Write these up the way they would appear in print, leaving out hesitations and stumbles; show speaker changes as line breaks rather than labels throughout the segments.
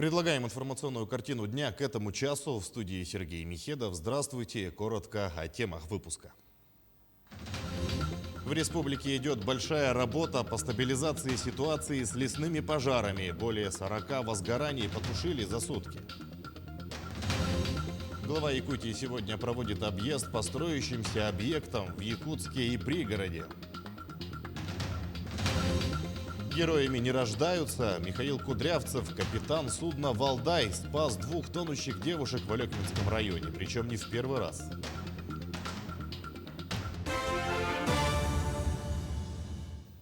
Предлагаем информационную картину дня к этому часу. В студии Сергей Михедов. Здравствуйте. Коротко о темах выпуска. В республике идет большая работа по стабилизации ситуации с лесными пожарами. Более 40 возгораний потушили за сутки. Глава Якутии сегодня проводит объезд по строящимся объектам в Якутске и пригороде. Героями не рождаются. Михаил Кудрявцев, капитан судна «Валдай», спас 2 тонущих девушек в Алекминском районе, причем не в первый раз.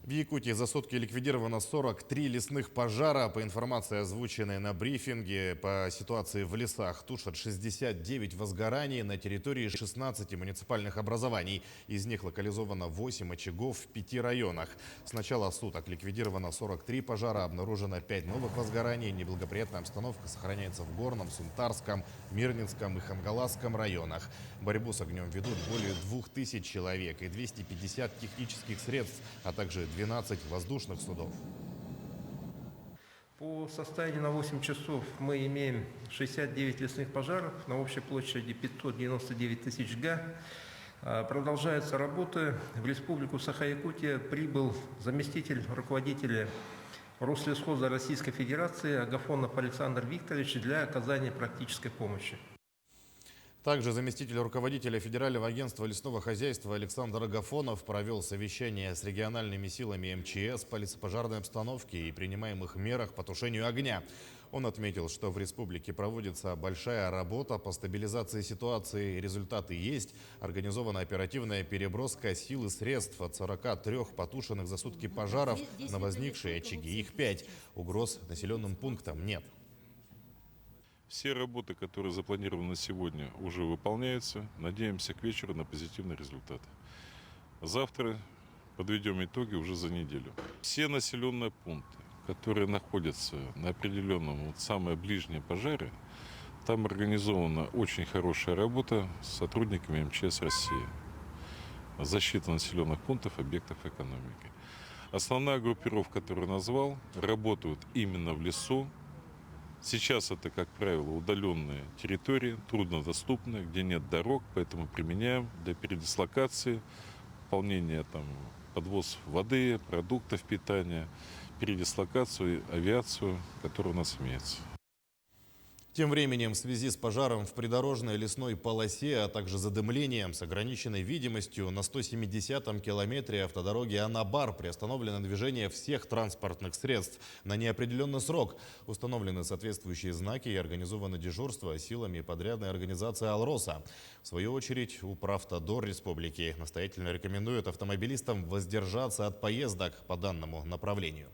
В Якутии за сутки ликвидировано 43 лесных пожара. По информации, озвученной на брифинге, по ситуации в лесах тушат 69 возгораний на территории 16 муниципальных образований. Из них локализовано 8 очагов в 5 районах. С начала суток ликвидировано 43 пожара, обнаружено 5 новых возгораний. Неблагоприятная обстановка сохраняется в Горном, Сунтарском, Мирнинском и Хангаласском районах. Борьбу с огнем ведут более 2000 человек и 250 технических средств, а также 12 воздушных судов.
По состоянию на 8 часов мы имеем 69 лесных пожаров на общей площади 599 тысяч га. Продолжаются работы. В Республику Саха-Якутия прибыл заместитель руководителя Рослесхоза Российской Федерации Агафонов Александр Викторович для оказания практической помощи.
Также заместитель руководителя Федерального агентства лесного хозяйства Александр Агафонов провел совещание с региональными силами МЧС по лесопожарной обстановке и принимаемых мерах по тушению огня. Он отметил, что в республике проводится большая работа по стабилизации ситуации. Результаты есть. Организована оперативная переброска сил и средств от 43 потушенных за сутки пожаров на возникшие очаги. Их 5. Угроз населенным пунктам нет.
Все работы, которые запланированы на сегодня, уже выполняются. Надеемся к вечеру на позитивный результат. Завтра подведем итоги уже за неделю. Все населенные пункты, которые находятся на определенном, самые ближние пожары, там организована очень хорошая работа с сотрудниками МЧС России. Защита населенных пунктов, объектов экономики. Основная группировка, которую назвал, работают именно в лесу. Сейчас это, как правило, удаленные территории, труднодоступные, где нет дорог, поэтому применяем для передислокации, выполнения подвоз воды, продуктов питания, передислокацию, авиацию, которая у нас имеется.
Тем временем в связи с пожаром в придорожной лесной полосе, а также задымлением с ограниченной видимостью на 170-м километре автодороги Анабар приостановлено движение всех транспортных средств на неопределенный срок. Установлены соответствующие знаки и организовано дежурство силами подрядной организации «Алроса». В свою очередь, Управтодор Республики настоятельно рекомендует автомобилистам воздержаться от поездок по данному направлению.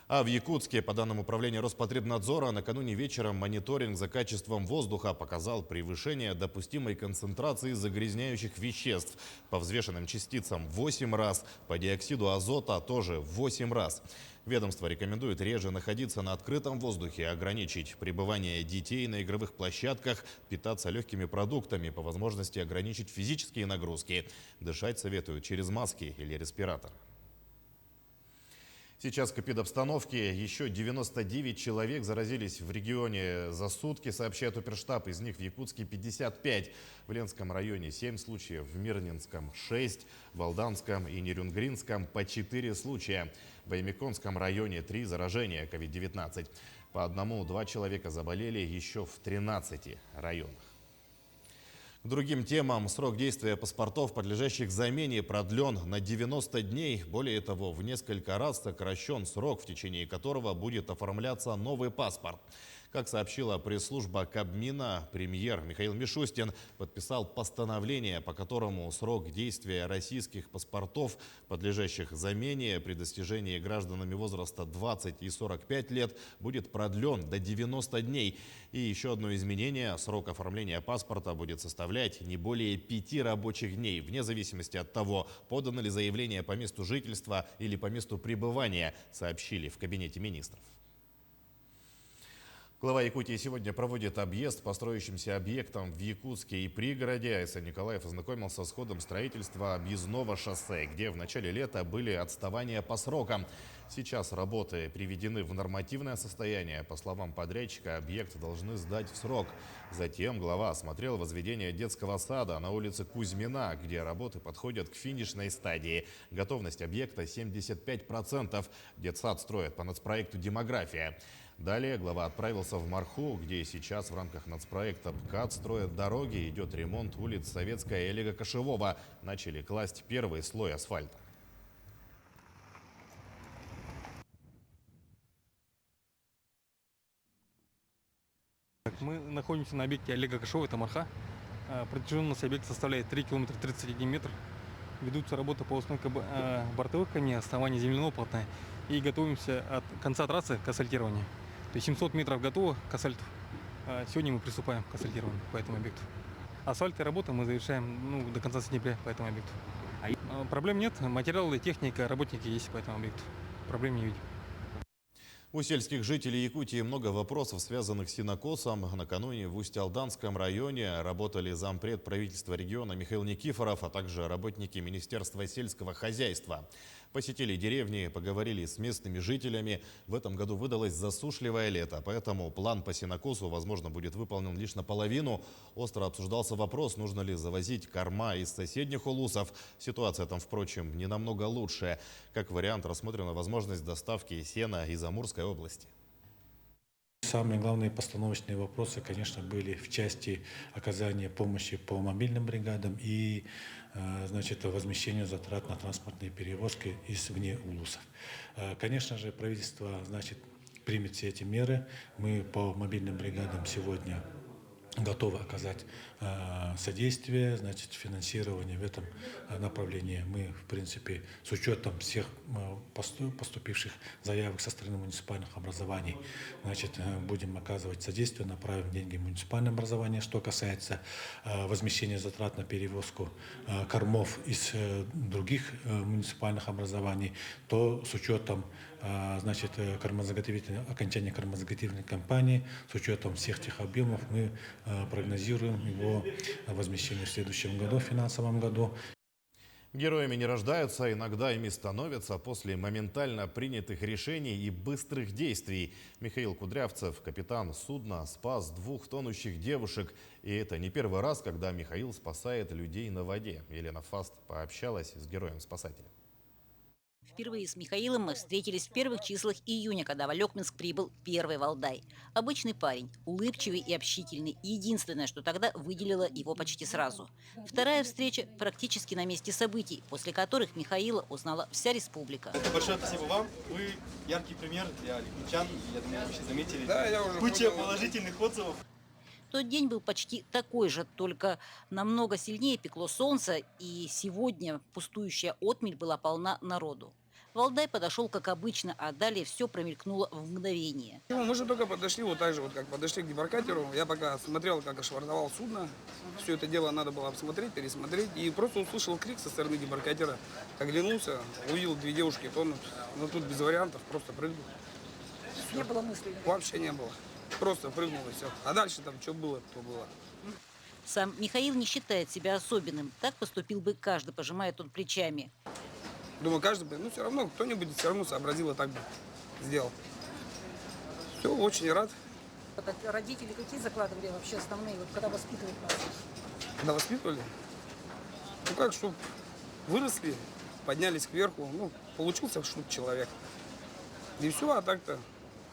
А в Якутске, по данным управления Роспотребнадзора, накануне вечером мониторинг за качеством воздуха показал превышение допустимой концентрации загрязняющих веществ. По взвешенным частицам 8 раз, по диоксиду азота тоже 8 раз. Ведомство рекомендует реже находиться на открытом воздухе, ограничить пребывание детей на игровых площадках, питаться легкими продуктами, по возможности ограничить физические нагрузки. Дышать советуют через маски или респиратор. Сейчас к эпидобстановке. Еще 99 человек заразились в регионе за сутки, сообщает Оперштаб. Из них в Якутске 55, в Ленском районе 7 случаев, в Мирнинском 6, в Алданском и Нерюнгринском по 4 случая. В Аймеконском районе 3 заражения COVID-19. По 1-2 человека заболели еще в 13 районах. К другим темам. Срок действия паспортов, подлежащих замене, продлен на 90 дней. Более того, в несколько раз сокращен срок, в течение которого будет оформляться новый паспорт. Как сообщила пресс-служба Кабмина, премьер Михаил Мишустин подписал постановление, по которому срок действия российских паспортов, подлежащих замене при достижении гражданами возраста 20 и 45 лет, будет продлен до 90 дней. И еще одно изменение: срок оформления паспорта будет составлять не более 5 рабочих дней, вне зависимости от того, подано ли заявление по месту жительства или по месту пребывания, сообщили в Кабинете министров. Глава Якутии сегодня проводит объезд по строящимся объектам в Якутске и пригороде. АСН Николаев ознакомился с ходом строительства объездного шоссе, где в начале лета были отставания по срокам. Сейчас работы приведены в нормативное состояние. По словам подрядчика, объект должны сдать в срок. Затем глава осмотрел возведение детского сада на улице Кузьмина, где работы подходят к финишной стадии. Готовность объекта 75%. Детсад строят по нацпроекту «Демография». Далее глава отправился в Марху, где сейчас в рамках нацпроекта БКАТ строят дороги, идет ремонт улиц Советская и Олега Кошевого. Начали класть первый слой асфальта.
Мы находимся на объекте Олега Кошевого, это Марха. Протяженность объекта составляет 3 км 31 метр. Ведутся работы по установке бортовых камней, основания земляного полотна. И готовимся от конца трассы к асфальтированию. То есть 700 метров готово к асфальту. Сегодня мы приступаем к асфальтированию по этому объекту. Асфальт и работы мы завершаем до конца сентября по этому объекту. Проблем нет, материалы, техника, работники есть по этому объекту. Проблем не видим.
У сельских жителей Якутии много вопросов, связанных с сенокосом. Накануне в Усть-Алданском районе работали зампред правительства региона Михаил Никифоров, а также работники Министерства сельского хозяйства. Посетили деревни, поговорили с местными жителями. В этом году выдалось засушливое лето, поэтому план по сенокосу, возможно, будет выполнен лишь наполовину. Остро обсуждался вопрос, нужно ли завозить корма из соседних улусов. Ситуация там, впрочем, не намного лучше. Как вариант, рассмотрена возможность доставки сена из Амурской области.
Самые главные постановочные вопросы, конечно, были в части оказания помощи по мобильным бригадам и возмещению затрат на транспортные перевозки извне улусов. Конечно же, правительство примет все эти меры. Мы по мобильным бригадам сегодня готовы оказать содействие, финансирование в этом направлении. Мы, в принципе, с учетом всех поступивших заявок со стороны муниципальных образований, будем оказывать содействие, направим деньги в муниципальное образование. Что касается возмещения затрат на перевозку кормов из других муниципальных образований, то с учетом окончания кормозаготовительной кампании, с учетом всех тех объемов, мы прогнозируем его возмещение в следующем году, в финансовом году.
Героями не рождаются, иногда ими становятся после моментально принятых решений и быстрых действий. Михаил Кудрявцев, капитан судна, спас 2 тонущих девушек. И это не первый раз, когда Михаил спасает людей на воде. Елена Фаст пообщалась с героем-спасателем.
Впервые с Михаилом мы встретились в первых числах июня, когда в Алекминск прибыл первый Валдай. Обычный парень, улыбчивый и общительный. Единственное, что тогда выделило его почти сразу. Вторая встреча практически на месте событий, после которых Михаила узнала вся республика.
Большое спасибо вам. Вы яркий пример для алекминчан. Я думаю, вы все заметили.
Да, я уже
Куча положительных отзывов.
Тот день был почти такой же, только намного сильнее пекло солнце, и сегодня пустующая отмель была полна народу. Валдай подошел как обычно, а далее все промелькнуло в мгновение.
Мы же только подошли, вот так же, как подошли к дебаркатеру. Я пока смотрел, как ошвартовал судно. Все это дело надо было обсмотреть, пересмотреть. И просто услышал крик со стороны дебаркатера. Оглянулся, увидел 2 девушки тонут. Но тут без вариантов, просто прыгнул.
Не было мыслей?
Вообще не было. Просто прыгнул и все. А дальше там что было, то было.
Сам Михаил не считает себя особенным. Так поступил бы каждый, пожимает он плечами.
Думаю, каждый бы, все равно, кто-нибудь все равно сообразил и так бы сделал. Все, очень рад.
Родители какие закладывали вообще основные, когда воспитывали вас?
Когда воспитывали? Как, чтобы выросли, поднялись кверху, получился человек. И все, а так-то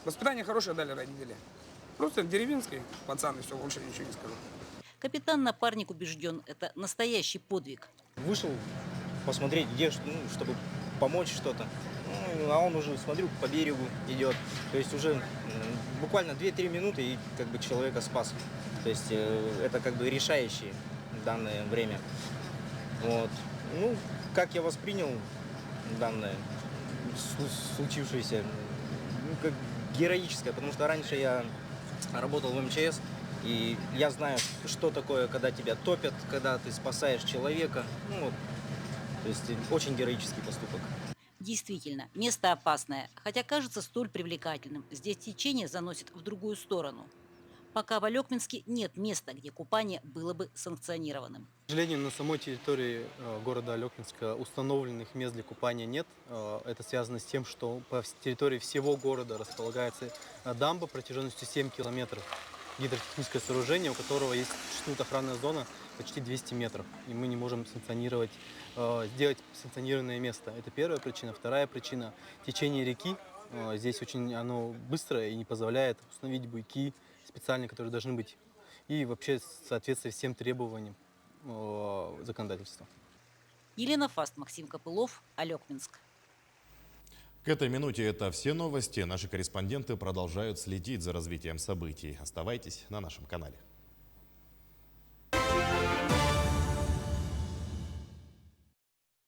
воспитание хорошее дали родители. Просто деревенский пацан, и все, больше ничего не скажу.
Капитан-напарник убежден, это настоящий подвиг.
Вышел посмотреть, где, чтобы помочь что-то. А он уже, смотрю, по берегу идет. То есть уже буквально 2-3 минуты и человека спас. То есть это решающее в данное время. Вот. Как я воспринял данное случившееся, как героическое, потому что раньше я работал в МЧС, и я знаю, что такое, когда тебя топят, когда ты спасаешь человека. То есть очень героический поступок.
Действительно, место опасное, хотя кажется столь привлекательным. Здесь течение заносит в другую сторону. Пока в Алекминске нет места, где купание было бы санкционированным.
сожалению, на самой территории города Алекминска установленных мест для купания нет. Это связано с тем, что по территории всего города располагается дамба протяженностью 7 километров. Гидротехническое сооружение, у которого существует охранная зона почти 200 метров. И мы не можем сделать санкционированное место. Это первая причина. Вторая причина – течение реки. Здесь оно быстрое и не позволяет установить буйки специальные, которые должны быть. И вообще соответствовать всем требованиям законодательства.
Елена Фаст, Максим Копылов, Алекминск.
К этой минуте это все новости. Наши корреспонденты продолжают следить за развитием событий. Оставайтесь на нашем канале.